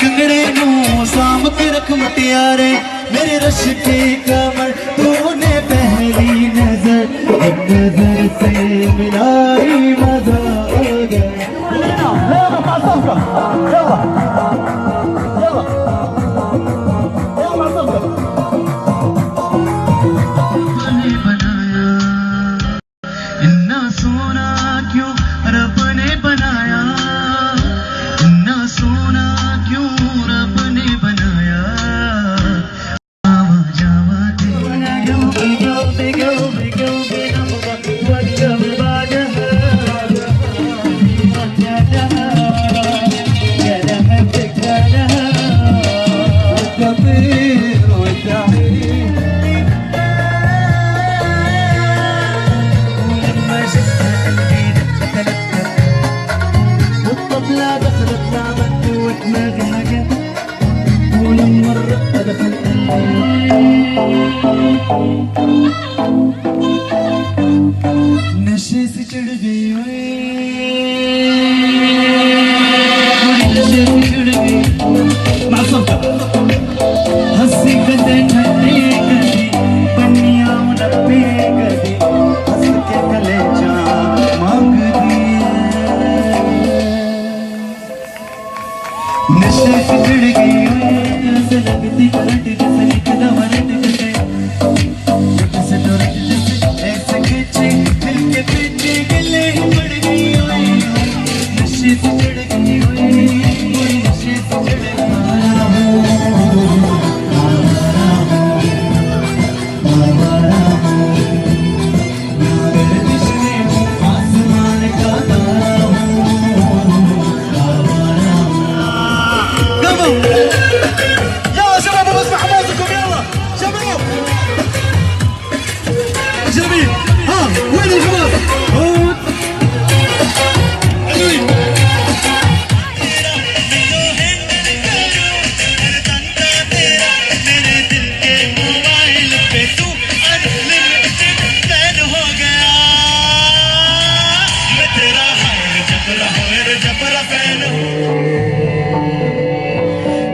कंगड़े नू साम के रख मटियारे मेरे रश के कमर तूने पहली नजर एक नजर से मिलाई मजा आ गया। इन्ना सोना क्यों रब ने बनाया, इन्ना सोना क्यों रब ने बनाया। आवा जावा तेरा जबरा फैन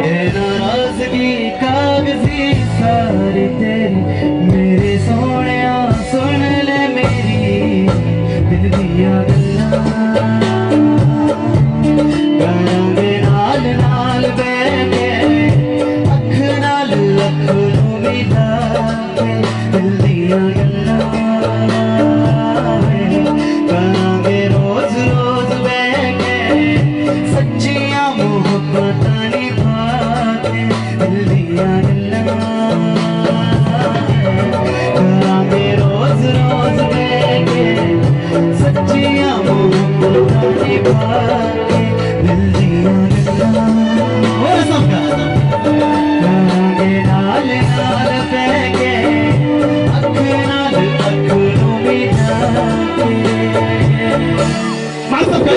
ये नाराजगी कागजी सारी तेरी मेरे सोने सुन ले मेरी दिल दिया गल्लां करांगे नाल नाल बैठे अख नाल अख नूं मिला के दिल दिया गल्लां करांगे रोज रोज बैठे सच्चियां मोहब्बतां निभा के दिल दिया गल्लां करांगे रोज रोज बैठे सच्चियां मोहब्बतां निभा के दिल दिया गल्लां और सबका करांगे नाल नाल बैठे अख नाल अख नूं मिला के मार सबका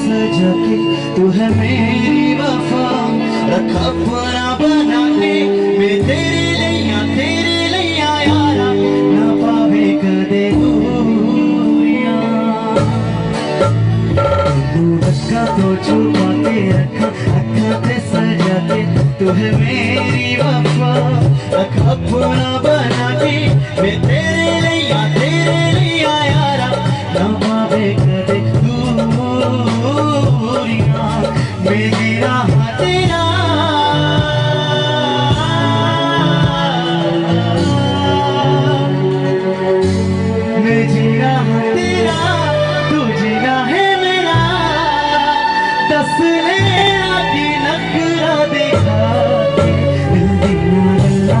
सजा के तू है मेरी वफा रखा अपना बना के मैं तेरे लिया यारा ना पावे कदे दूरियां तू रखा तो छुपा के रखा अखा ते सजा के तू है मेरी वफा रखा अपना बना के मैं तेरे लिया यारा ना पावे कदे मेरी राह तेरा मैं जीना तेरा तू जीना है मेरा दस लेना की नखरा देखा दिल दिया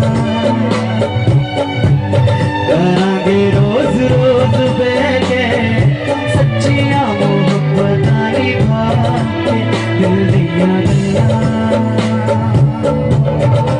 करांगे रोज रोज बैठे सच्चियां मोहब्बतां निभा के दिल दिया गल्लां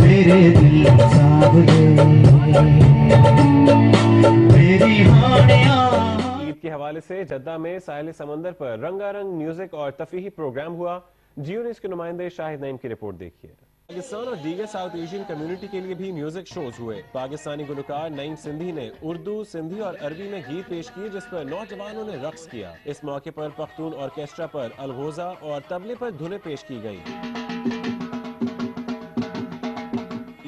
मेरे दिल साब मेरी हानियां ईद के हवाले से जद्दा में साहिल समंदर पर रंगारंग म्यूजिक और तफरीही प्रोग्राम हुआ। जियो न्यूज़ के नुमाइंदे शाहिद नईम की रिपोर्ट देखिए। पाकिस्तान और दीगर साउथ एशियन कम्युनिटी के लिए भी म्यूजिक शोज हुए। पाकिस्तानी गुलकार नईम सिंधी ने उर्दू, सिंधी और अरबी में गीत पेश किए जिस पर नौजवानों ने रक्स किया। इस मौके पर पख्तून ऑर्केस्ट्रा पर अलगोजा और तबले पर धुनें पेश की गई।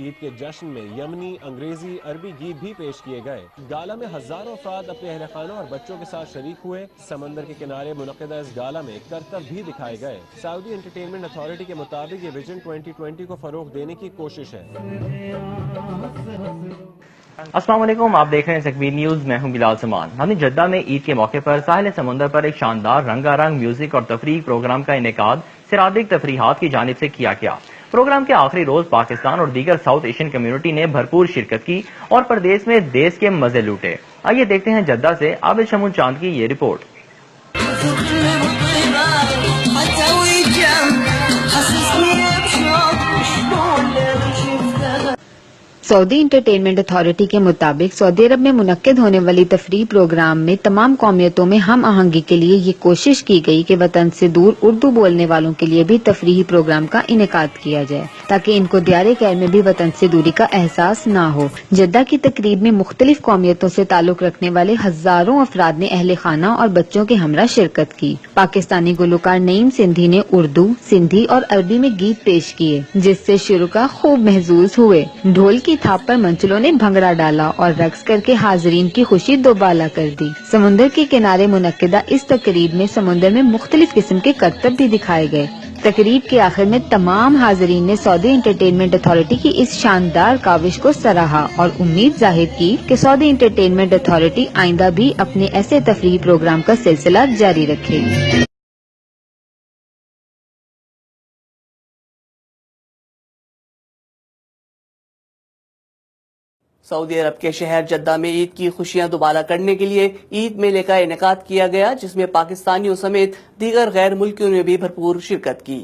ईद के जश्न में यमनी, अंग्रेजी, अरबी गीत भी पेश किए गए। गाला में हजारों अफराद अपने अहल खाना और बच्चों के साथ शरीक हुए। समंदर के किनारे मुनक़िदा इस गाला में करतब भी दिखाए गए। सऊदी एंटरटेनमेंट अथॉरिटी के मुताबिक ये विजन 2020 को फरोग देने की कोशिश है। अस्सलाम वालेकुम, आप देख रहे हैं तकबीर न्यूज। मैं हूं बिलाल समान। हमने जद्दा में ईद के मौके पर साहिल समंदर पर एक शानदार रंगारंग म्यूजिक और तफरीह प्रोग्राम का इनेकाद सिरादिक तफरीहात की जानिब से किया गया। प्रोग्राम के आखिरी रोज पाकिस्तान और दीगर साउथ एशियन कम्युनिटी ने भरपूर शिरकत की और प्रदेश में देश के मजे लूटे। आइए देखते हैं जद्दा से आबिद शमून चांद की ये रिपोर्ट। सऊदी इंटरटेनमेंट अथॉरिटी के मुताबिक सऊदी अरब में मुनक्किद होने वाली तफरीह प्रोग्राम में तमाम कौमियतों में हम आहंगी के लिए ये कोशिश की गई कि वतन से दूर उर्दू बोलने वालों के लिए भी तफरीही प्रोग्राम का इनेकाद किया जाए ताकि इनको दियारे खैर में भी वतन से दूरी का एहसास न हो। जद्दा की तकरीब में मुख्तलिफ कौमियतों से ताल्लुक रखने वाले हजारों अफराद ने अहले खाना और बच्चों के हमरा शिरकत की। पाकिस्तानी गुलकार नईम सिंधी ने उर्दू, सिंधी और अरबी में गीत पेश किए जिससे शुरुका खूब महजूज हुए। ढोल की थाप पर मंचलों ने भंगड़ा डाला और रक्स करके हाजरीन की खुशी दोबाला कर दी। समुद्र के किनारे मुनक्किदा इस तकरीब में समुद्र में मुख्तलिफ किस्म के करतब भी दिखाए गए। तकरीब के आखिर में तमाम हाजरीन ने सऊदी एंटरटेनमेंट अथॉरिटी की इस शानदार काविश को सराहा और उम्मीद जाहिर की कि सऊदी एंटरटेनमेंट अथॉरिटी आइंदा भी अपने ऐसे तफरीही प्रोग्राम का सिलसिला जारी रखेगी। सऊदी अरब के शहर जद्दा में ईद की खुशियां दुबारा करने के लिए ईद मेले का इनेकाद किया गया, जिसमें पाकिस्तानियों समेत दीगर गैर मुल्कियों ने भी भरपूर शिरकत की।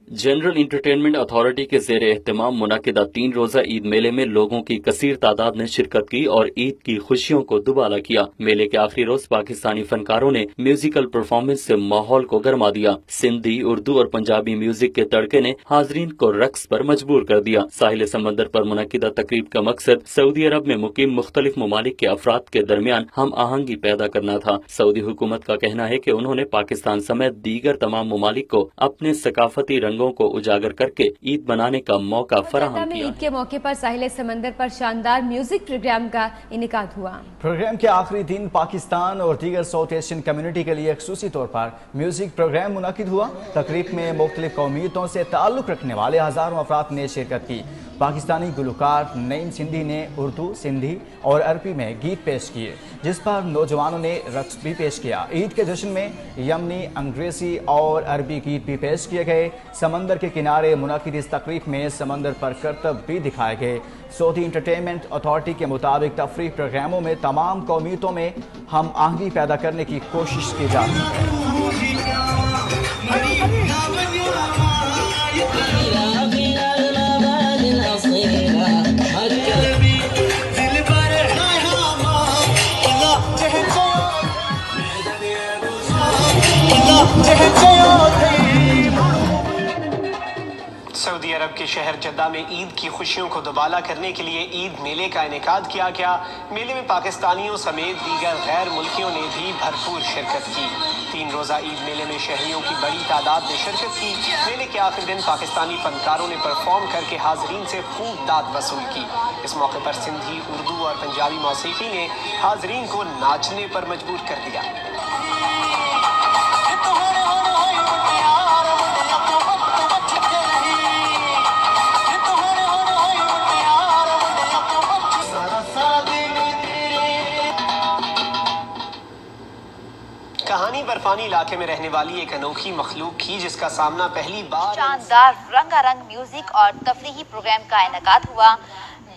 जनरल इंटरटेनमेंट अथॉरिटी के ज़ेर एहतमाम मुनक़िदा 3 रोज़ा ईद मेले में लोगों की कसीर तादाद ने शिरकत की और ईद की खुशियों को दुबाला किया। मेले के आखिरी रोज पाकिस्तानी फनकारों ने म्यूजिकल परफॉर्मेंस से माहौल को गरमा दिया। सिंधी, उर्दू और पंजाबी म्यूजिक के तड़के ने हाजरीन को रक्स पर मजबूर कर दिया। साहिल समंदर पर मुनक़िदा तकरीब का मकसद सऊदी अरब में मुकीम मुख्तलिफ ममालिक के अफराद के दरमियान हम आहंगी पैदा करना था। सऊदी हुकूमत का कहना है कि उन्होंने पाकिस्तान समेत दीगर तमाम ममालिक को अपने सकाफती रंगों को उजागर करके ईद मनाने का मौका फराहम किया। ईद के मौके पर साहिल समंदर पर शानदार म्यूजिक प्रोग्राम का इनेकाद हुआ। प्रोग्राम के आखिरी दिन पाकिस्तान और दीगर साउथ एशियन कम्युनिटी के लिए खुसूसी तौर पर म्यूजिक प्रोग्राम मुनक़िद हुआ। तकरीब में मुख्तलिफ कौमियतों से ताल्लुक़ रखने वाले हजारों अफराद ने शिरकत की। पाकिस्तानी गुलकार नईम सिंधी ने उर्दू, सिंधी और अरबी में गीत पेश किए, जिस पर नौजवानों ने रक्स भी पेश किया। ईद के जश्न में यमनी, अंग्रेजी और अरबी गीत भी पेश किए गए। समंदर के किनारे मुनक़िद इस तकरीब में समंदर पर करतब भी दिखाए गए। सऊदी इंटरटेनमेंट अथॉरिटी के मुताबिक तफरीह प्रोग्रामों में तमाम कौमियतों में हम आहंगी पैदा करने की कोशिश की जाती है। सऊदी अरब के शहर जद्दा में ईद की खुशियों को दुबाला करने के लिए ईद मेले का इनेकाद किया गया। मेले में पाकिस्तानियों समेत दीगर गैर मुल्कियों ने भी भरपूर शिरकत की। 3 रोज़ा ईद मेले में शहरियों की बड़ी तादाद ने शिरकत की। मेले के आखिरी दिन पाकिस्तानी फनकारों ने परफॉर्म करके हाजरीन से खूब दाद वसूल की। इस मौके पर सिंधी, उर्दू और पंजाबी मौसीकी ने हाजरीन को नाचने पर मजबूर कर दिया। कहानी बर्फानी इलाके में रहने वाली एक अनोखी मखलूक की, जिसका सामना पहली बार शानदार रंगारंग म्यूजिक और तफरीही प्रोग्राम का इनेकाद हुआ,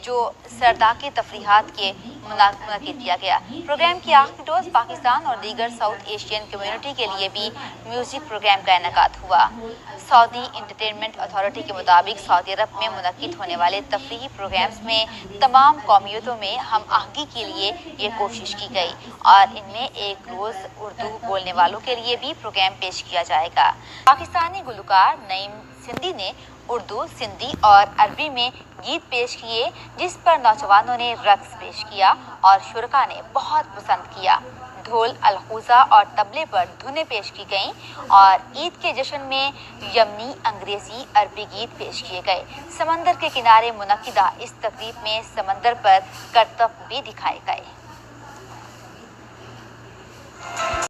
जो सरदा के तफरीहात के मुनाकिद किया गया। प्रोग्राम की आखिरी रोज पाकिस्तान और दीगर साउथ एशियन कम्युनिटी के लिए भी म्यूजिक प्रोग्राम का इनेकाद हुआ। सऊदी इंटरटेनमेंट अथॉरिटी के मुताबिक सऊदी अरब में मुनक़िद होने वाले तफरीही प्रोग्राम्स में तमाम कौमियतों में हम आहंगी के लिए ये कोशिश की गई और इनमें एक रोज़ उर्दू बोलने वालों के लिए भी प्रोग्राम पेश किया जाएगा। पाकिस्तानी गुलकार नईम सिंधी ने उर्दू, सिंधी और अरबी में गीत पेश किए, जिस पर नौजवानों ने रक्स पेश किया और शुरका ने बहुत पसंद किया। ढोल, अलखुजा और तबले पर धुनें पेश की गईं और ईद के जश्न में यमनी, अंग्रेजी, अरबी गीत पेश किए गए। समंदर के किनारे मुनक़िदा इस तकरीब में समंदर पर करतब भी दिखाए गए।